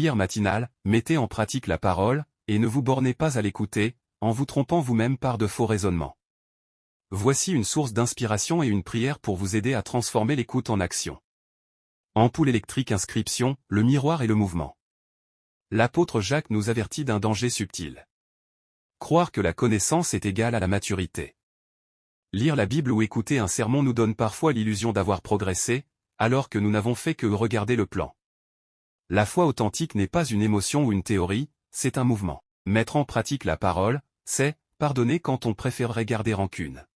Prière matinale, mettez en pratique la parole, et ne vous bornez pas à l'écouter, en vous trompant vous-même par de faux raisonnements. Voici une source d'inspiration et une prière pour vous aider à transformer l'écoute en action. Ampoule électrique inscription, le miroir et le mouvement. L'apôtre Jacques nous avertit d'un danger subtil. Croire que la connaissance est égale à la maturité. Lire la Bible ou écouter un sermon nous donne parfois l'illusion d'avoir progressé, alors que nous n'avons fait que regarder le plan. La foi authentique n'est pas une émotion ou une théorie, c'est un mouvement. Mettre en pratique la parole, c'est pardonner quand on préférerait garder rancune.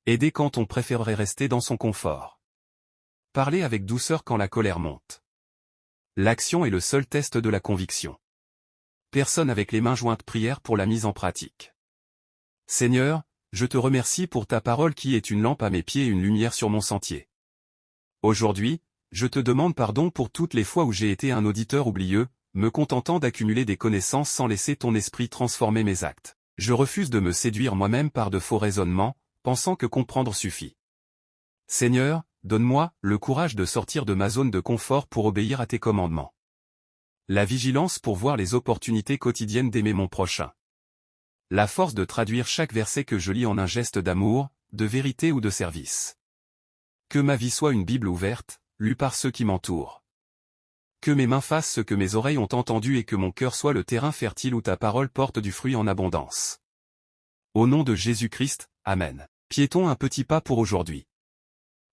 Aider quand on préférerait rester dans son confort. Parler avec douceur quand la colère monte. L'action est le seul test de la conviction. Personne avec les mains jointes prière pour la mise en pratique. Seigneur, je te remercie pour ta parole qui est une lampe à mes pieds et une lumière sur mon sentier. Aujourd'hui, je te demande pardon pour toutes les fois où j'ai été un auditeur oublieux, me contentant d'accumuler des connaissances sans laisser ton esprit transformer mes actes. Je refuse de me séduire moi-même par de faux raisonnements, pensant que comprendre suffit. Seigneur, donne-moi le courage de sortir de ma zone de confort pour obéir à tes commandements. La vigilance pour voir les opportunités quotidiennes d'aimer mon prochain. La force de traduire chaque verset que je lis en un geste d'amour, de vérité ou de service. Que ma vie soit une Bible ouverte, lue par ceux qui m'entourent. Que mes mains fassent ce que mes oreilles ont entendu et que mon cœur soit le terrain fertile où ta parole porte du fruit en abondance. Au nom de Jésus-Christ, Amen. Piétons un petit pas pour aujourd'hui.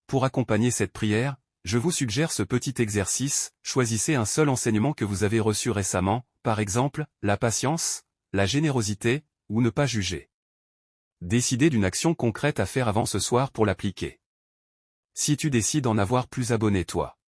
Pour accompagner cette prière, je vous suggère ce petit exercice, choisissez un seul enseignement que vous avez reçu récemment, par exemple, la patience, la générosité, ou ne pas juger. Décidez d'une action concrète à faire avant ce soir pour l'appliquer. Si tu décides d'en avoir plus, abonne-toi.